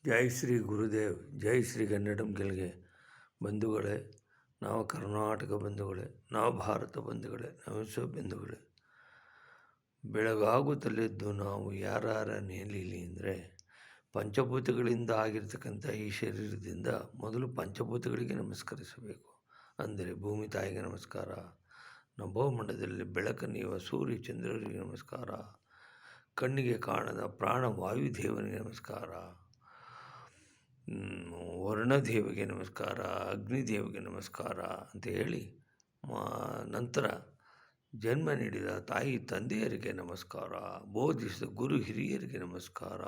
ಜೈ ಶ್ರೀ ಗುರುದೇವ್, ಜೈ ಶ್ರೀ ಕನ್ನಡಂ ಗೆಲ್ಗೆ. ಬಂಧುಗಳೇ, ನಾವು ಕರ್ನಾಟಕ ಬಂಧುಗಳೇ, ನಾವು ಭಾರತ ಬಂಧುಗಳೇ, ನಾವು ವಿಶ್ವ ಬಂಧುಗಳೇ. ಬೆಳಗಾಗುತ್ತಲಿದ್ದು ನಾವು ಯಾರ ನೆಲೆಯಲ್ಲಿ ಅಂದರೆ ಪಂಚಭೂತಗಳಿಂದ ಆಗಿರ್ತಕ್ಕಂಥ ಈ ಶರೀರದಿಂದ ಮೊದಲು ಪಂಚಭೂತಗಳಿಗೆ ನಮಸ್ಕರಿಸಬೇಕು. ಅಂದರೆ ಭೂಮಿ ತಾಯಿಗೆ ನಮಸ್ಕಾರ, ನಭೋಮಂಡಲದಲ್ಲಿ ಬೆಳಕನ್ನೀವ ಸೂರ್ಯ ಚಂದ್ರರಿಗೆ ನಮಸ್ಕಾರ, ಕಣ್ಣಿಗೆ ಕಾಣದ ಪ್ರಾಣವಾಯುದೇವನಿಗೆ ನಮಸ್ಕಾರ, ವರ್ಣದೇವಿಗೆ ನಮಸ್ಕಾರ, ಅಗ್ನಿದೇವಿಗೆ ನಮಸ್ಕಾರ ಅಂತ ಹೇಳಿ ನಂತರ ಜನ್ಮ ನೀಡಿದ ತಾಯಿ ತಂದೆಯರಿಗೆ ನಮಸ್ಕಾರ, ಬೋಧಿಸಿದ ಗುರು ಹಿರಿಯರಿಗೆ ನಮಸ್ಕಾರ,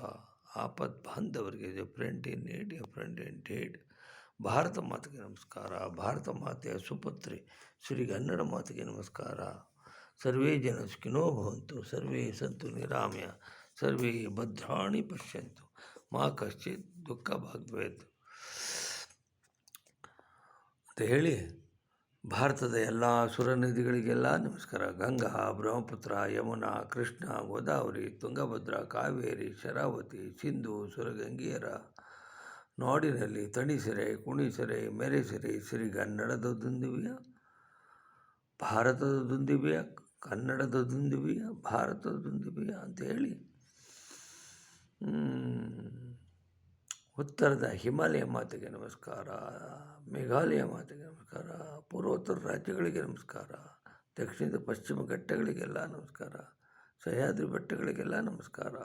ಆಪತ್ ಬಾಂಧವರಿಗೆ friend in need friend in dead, Bharat ಮಾತೆಗೆ ನಮಸ್ಕಾರ, ಭಾರತ ಮಾತೆಯ ಸುಪುತ್ರಿ ಶ್ರೀಗನ್ನಡ ಮಾತೆಗೆ ನಮಸ್ಕಾರ. ಸರ್ವೇ ಜನ ಸುಖಿನೋ ಭವಂತು, ಸರ್ವೇ ಸಂತು ನಿರಾಮಯ, ಸರ್ವೇ ಭದ್ರಾಣಿ ಪಶ್ಯಂತು, ಮಾ ಕಶ್ಚಿತ್ ದುಃಖ ಭಾಗ್ಭವೇತ್ ಅಂತ ಹೇಳಿ ಭಾರತದ ಎಲ್ಲ ಸುರ ನದಿಗಳಿಗೆಲ್ಲ ನಮಸ್ಕಾರ. ಗಂಗಾ, ಬ್ರಹ್ಮಪುತ್ರ, ಯಮುನಾ, ಕೃಷ್ಣ, ಗೋದಾವರಿ, ತುಂಗಭದ್ರಾ, ಕಾವೇರಿ, ಶರಾವತಿ, ಸಿಂಧು, ಸುರಗಂಗೆಯರ ನಾಡಿನಲ್ಲಿ ತಣಿಸಿರೆ, ಕುಣಿಸಿರೆ, ಮೆರೆಸಿರೆ ಶ್ರೀಗನ್ನಡದ ದುಂದುವಿಯ, ಭಾರತದ ದುಂದುವಿಯ, ಕನ್ನಡದ ದುಂದುವಿಯ, ಭಾರತದ ದುಂದುವಿಯ ಅಂತ ಹೇಳಿ ಉತ್ತರದ ಹಿಮಾಲಯ ಮಾತೆಗೆ ನಮಸ್ಕಾರ, ಮೇಘಾಲಯ ಮಾತೆಗೆ ನಮಸ್ಕಾರ, ಪೂರ್ವೋತ್ತರ ರಾಜ್ಯಗಳಿಗೆ ನಮಸ್ಕಾರ, ದಕ್ಷಿಣದ ಪಶ್ಚಿಮ ಘಟ್ಟಗಳಿಗೆಲ್ಲ ನಮಸ್ಕಾರ, ಸಹ್ಯಾದ್ರಿ ಬೆಟ್ಟಗಳಿಗೆಲ್ಲ ನಮಸ್ಕಾರ,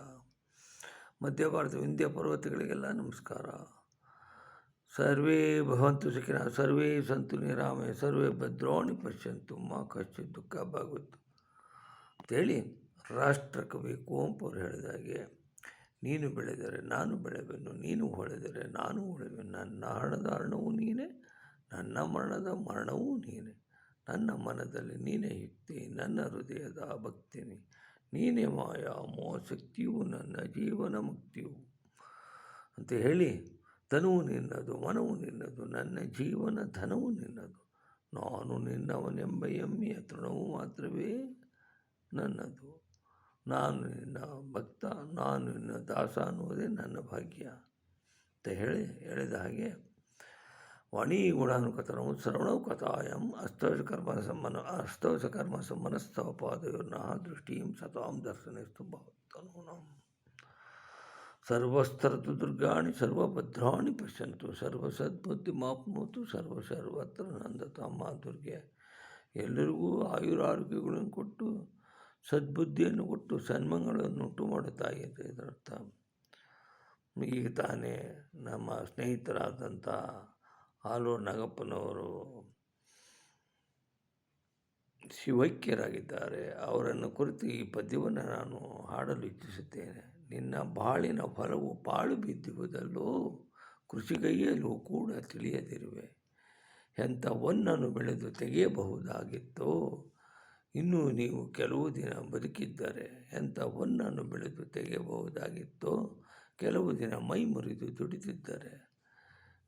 ಮಧ್ಯ ಭಾರತ ವಿಂಧ್ಯ ಪರ್ವತಗಳಿಗೆಲ್ಲ ನಮಸ್ಕಾರ. ಸರ್ವೇ ಭವಂತು ಸುಖಿನ, ಸರ್ವೇ ಸಂತು ನಿರಾಮಯ, ಸರ್ವೇ ಭದ್ರಾಣಿ ಪಶ್ಯಂತು, ಮಾ ಕಶ್ಚಿತ್ ದುಃಖ ಭಾಗವತ್ತು ಅಂತೇಳಿ ರಾಷ್ಟ್ರಕವಿ ಕುವೆಂಪು ಅವರು ಹೇಳಿದಾಗೆ, ನೀನು ಬೆಳೆದರೆ ನಾನು ಬೆಳೆವೆನು, ನೀನು ಹೊಳೆದರೆ ನಾನು ಹೊಳೆವೆನು, ನನ್ನ ಹಣದ ಹರಣವೂ ನೀನೇ, ನನ್ನ ಮರಣದ ಮರಣವೂ ನೀನೇ, ನನ್ನ ಮನದಲ್ಲಿ ನೀನೇ ಯುಕ್ತಿ, ನನ್ನ ಹೃದಯದ ಭಕ್ತಿನಿ, ನೀನೇ ಮಾಯಾ ಮೋಹಶಕ್ತಿಯು, ನನ್ನ ಜೀವನ ಮುಕ್ತಿಯು ಅಂತ ಹೇಳಿ, ತನುವು ನಿನ್ನದು, ಮನವು ನಿನ್ನದು, ನನ್ನ ಜೀವನ ಧನವು ನಿನ್ನದು, ನಾನು ನಿನ್ನವನೆಂಬ ಹೆಮ್ಮೆಯ ತೃಣವು ಮಾತ್ರವೇ ನನ್ನದು, ನಾನು ನಿನ್ನ ಭಕ್ತ, ನಾನು ನಿನ್ನ ದಾಸ ಅನ್ನುವುದೇ ನನ್ನ ಭಾಗ್ಯ ಅಂತ ಹೇಳಿದ ಹಾಗೆ, ವಾಣಿ ಗುಣಾನುಕಥನವು ಶ್ರವಣವು ಕಥಾಯಂ ಅಷ್ಟೌಷ ಕರ್ಮ ಮನಸ್ತವ ಪಾದಯೋರ್ನಃ ದೃಷ್ಟಿಂ ಸತಾಂ ದರ್ಶನಸ್ತು ಭವತ್ತನೂನಂ. ಸರ್ವಸ್ತರತು ದುರ್ಗಾಣಿ ಸರ್ವಭದ್ರಾಣಿ ಪಶ್ಯಂತು, ಸರ್ವಸದ್ಬುದ್ಧಿ ಮಾಪ್ನೋತು, ಸರ್ವತ್ರ ನಂದತಮ್ಮ. ದುರ್ಗೆ ಎಲ್ಲರಿಗೂ ಆಯುರಾರೋಗ್ಯಗಳನ್ನು ಕೊಟ್ಟು, ಸದ್ಬುದ್ಧಿಯನ್ನು ಕೊಟ್ಟು, ಸನ್ಮಂಗಳನ್ನು ಉಂಟು ಮಾಡುತ್ತಾಯಿ ಅಂತ ಇದರರ್ಥ. ಈಗ ತಾನೇ ನಮ್ಮ ಸ್ನೇಹಿತರಾದಂಥ ಆಲೂರು ನಾಗಪ್ಪನವರು ಶಿವೈಕ್ಯರಾಗಿದ್ದಾರೆ. ಅವರನ್ನು ಕುರಿತು ಈ ಪದ್ಯವನ್ನು ನಾನು ಹಾಡಲು ಇಚ್ಛಿಸುತ್ತೇನೆ. ನಿನ್ನ ಬಾಳಿನ ಫಲವು ಪಾಳು ಬಿದ್ದುವುದಲ್ಲೋ, ಕೃಷಿಗೈಯಲ್ಲೂ ಕೂಡ ತಿಳಿಯದಿರುವೆ, ಎಂಥವನ್ನನ್ನು ಬೆಳೆದು ತೆಗೆಯಬಹುದಾಗಿತ್ತೋ, ಇನ್ನೂ ನೀವು ಕೆಲವು ದಿನ ಬದುಕಿದ್ದರೆ ಎಂಥವನ್ನನ್ನು ಬೆಳೆದು ತೆಗೆಯಬಹುದಾಗಿತ್ತೋ, ಕೆಲವು ದಿನ ಮೈ ಮುರಿದು ದುಡಿದಿದ್ದರೆ.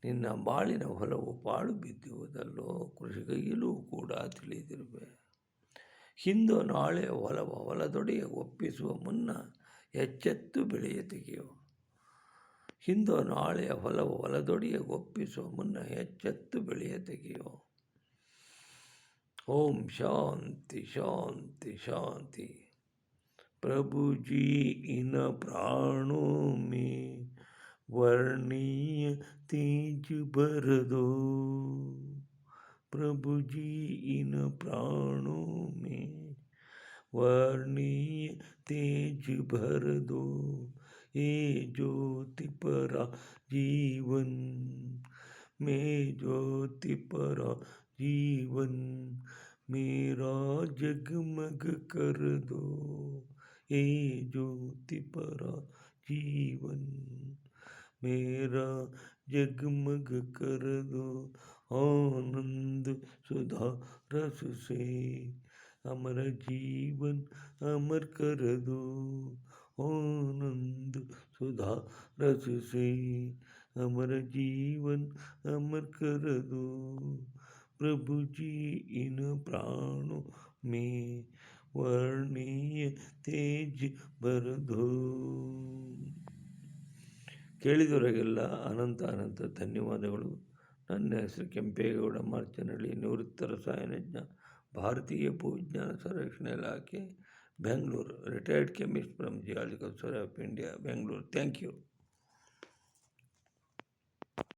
ನಿನ್ನ ಬಾಳಿನ ಹೊಲವು ಪಾಳು ಬಿದ್ದುವುದಲ್ಲೋ, ಕೃಷಿಗೈಯಲ್ಲೂ ಕೂಡ ತಿಳಿದಿರುವೆ, ಹಿಂದೋ ನಾಳೆ ಹೊಲದೊಡೆಯ ಒಪ್ಪಿಸುವ ಮುನ್ನ ಎಚ್ಚೆತ್ತು ಬೆಳೆಯ ತೆಗೆಯೋ, ಹಿಂದೋ ನಾಳೆಯ ಹೊಲದೊಡೆಯ ಒಪ್ಪಿಸುವ ಮುನ್ನ ಎಚ್ಚೆತ್ತು ಬೆಳೆಯ ತೆಗೆಯೋ. ಓಂ ಶಾಂತಿ ಶಾಂತಿ ಶಾಂತಿ. प्रभु जी इन प्राणों में वर्णीय तेज भर दो, प्रभु जी इन प्राणों में वर्णीय तेज भर दो, ये ज्योति परा जीवन में ज्योति परा जीवन, मेरा जगमग कर दो, ये ज्योति परा जीवन मेरा जगमग कर दो, आनंद सुधा रस से अमर जीवन अमर कर दो, आनंद सुधा रस से अमर जीवन अमर कर दो, प्रभु जी इन प्राणों में वर्णीय तेज भर दो. ಕೇಳಿದವರಿಗೆಲ್ಲ ಅನಂತ ಧನ್ಯವಾದಗಳು. ನನ್ನ ಹೆಸರು ಕೆಂಪೇಗೌಡ ಮಾರ್ಚನಹಳ್ಳಿ, ನಿವೃತ್ತ ರಸಾಯನಜ್ಞ, ಭಾರತೀಯ ಭೂವಿಜ್ಞಾನ ಸರ್ವೇಕ್ಷಣಾ ಇಲಾಖೆ, Bengaluru, retired chemist from geological survey of India, Bengaluru. Thank you.